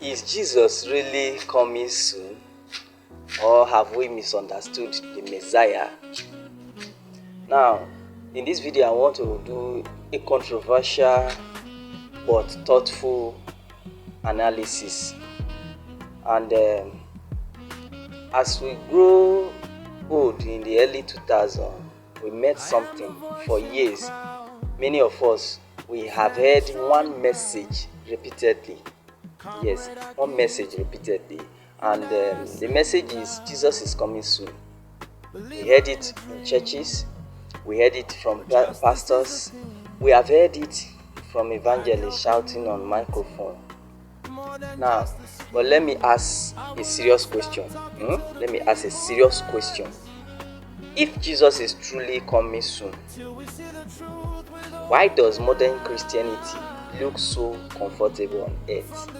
Is Jesus really coming soon, or have we misunderstood the Messiah? Now, in this video, I want to do a controversial but thoughtful analysis. And as we grow old in the early 2000s, we met something for years. Many of us, we have heard one message repeatedly. Yes, one message repeatedly. And the message is Jesus is coming soon. We heard it in churches. We heard it from pastors. We have heard it from evangelists shouting on microphone. Now, but let me ask a serious question. Let me ask a serious question. If Jesus is truly coming soon, why does modern Christianity look so comfortable on earth?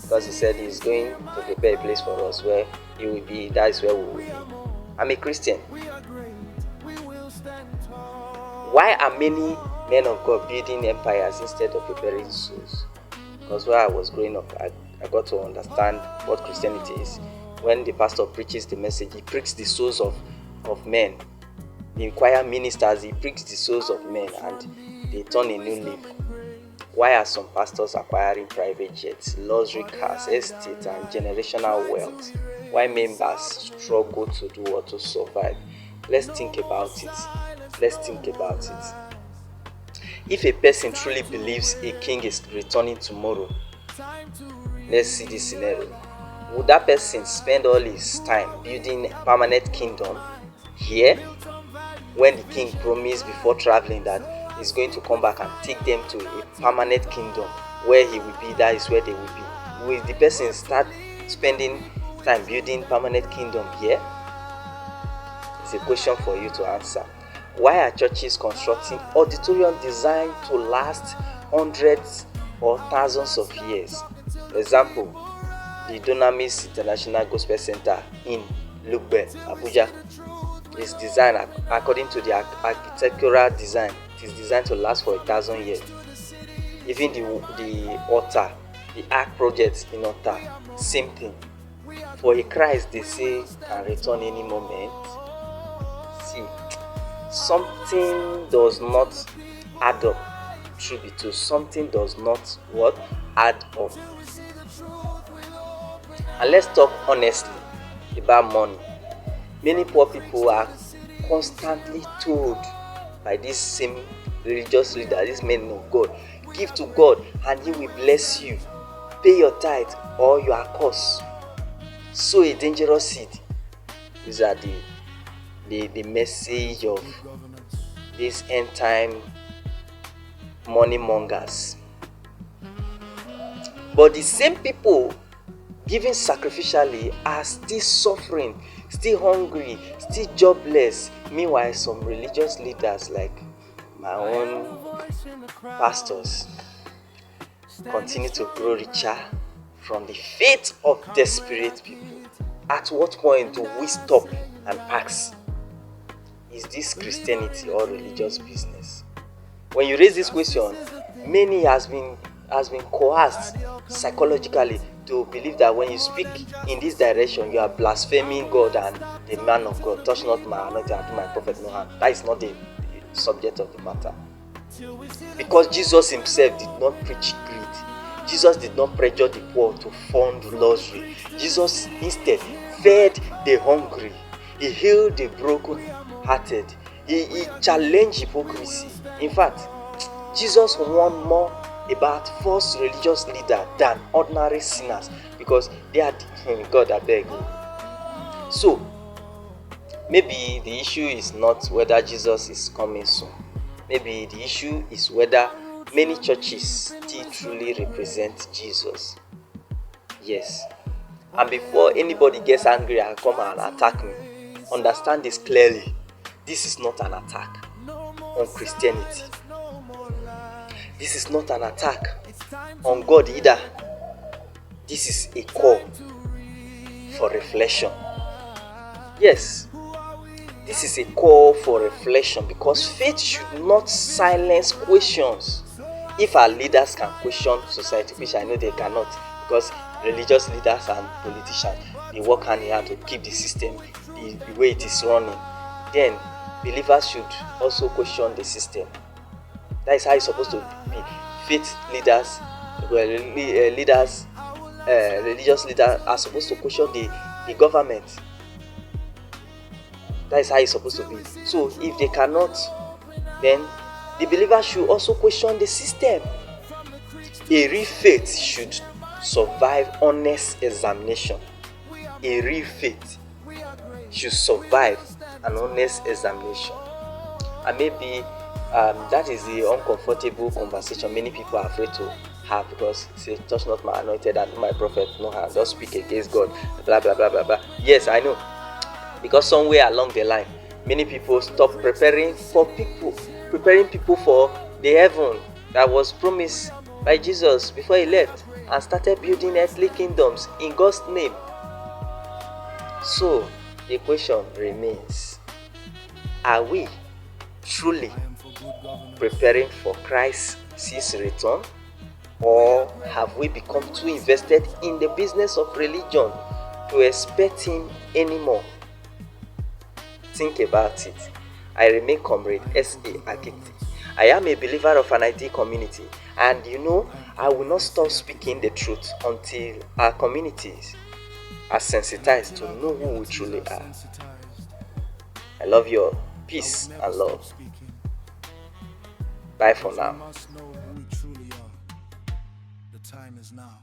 Because he said he's going to prepare a place for us where he will be. That is where we will be. I'm a Christian. Why are many men of God building empires instead of preparing souls? Because while I was growing up, I got to understand what Christianity is. When the pastor preaches the message, he pricks the souls of men. The choir ministers, he pricks the souls of men, and they turn a new leaf. Why are some pastors acquiring private jets, luxury cars, estates, and generational wealth? Why members struggle to do or to survive? Let's think about it. If a person truly believes a king is returning tomorrow, let's see this scenario. Would that person spend all his time building a permanent kingdom here, when the king promised before traveling that he's going to come back and take them to a permanent kingdom where he will be, that is where they will be? Will the person start spending time building permanent kingdom here? It's a question for you to answer. Why are churches constructing auditorium designed to last hundreds or thousands of years? For example, the Dunamis International Gospel Center in Lugbe, Abuja, is designed according to the architectural design. It is designed to last for 1,000 years. Even the altar, the Ark project in altar, same thing. For a Christ, they say, can return any moment. See, something does not add up. Truth be told, something does not add up. And let's talk honestly about money. Many poor people are constantly told by this same religious leader, this men of God, give to God and he will bless you. Pay your tithe or you are cursed. Sow a dangerous seed. These are the message of these end time money mongers. But the same people giving sacrificially are still suffering, still hungry, still jobless. Meanwhile, some religious leaders like my own pastors continue to grow richer from the faith of desperate people. At what point do we stop and ask, is this Christianity or religious business? When you raise this question, many has been coerced psychologically to believe that when you speak in this direction, you are blaspheming God and the man of God. Touch not my anointed and do my prophet no harm. That is not the subject of the matter. Because Jesus himself did not preach greed. Jesus did not pressure the poor to fund luxury. Jesus instead fed the hungry. He healed the broken-hearted. He challenged hypocrisy. In fact, Jesus warned more about false religious leaders than ordinary sinners, because they are God, I beg you. So maybe the issue is not whether Jesus is coming soon. Maybe the issue is whether many churches still truly represent Jesus. Yes. And before anybody gets angry and come and attack me, understand this clearly. This is not an attack on Christianity. This is not an attack on God either. This is a call for reflection. Yes, this is a call for reflection, because faith should not silence questions. If our leaders can question society, which I know they cannot, because religious leaders and politicians, they work hand in hand to keep the system the way it is running. Then believers should also question the system. That is how it's supposed to be. Faith leaders, well, religious leaders are supposed to question the government. That is how it's supposed to be. So if they cannot, then the believer should also question the system. A real faith should survive honest examination. A real faith should survive an honest examination. And maybe that is the uncomfortable conversation many people are afraid to have, because say, touch not my anointed and my prophet no harm, don't speak against God, blah blah blah blah blah. Yes, I know, because somewhere along the line many people stop preparing people for the heaven that was promised by Jesus before he left, and started building earthly kingdoms in God's name. So the question remains, are we truly preparing for Christ's return, or have we become too invested in the business of religion to expect him anymore? Think about it. I remain Comrade S.A. Akiti. I am a believer of an ideal community, and I will not stop speaking the truth until our communities are sensitized to know who we truly are. I love you all. Peace and love. Bye for now. The time is now.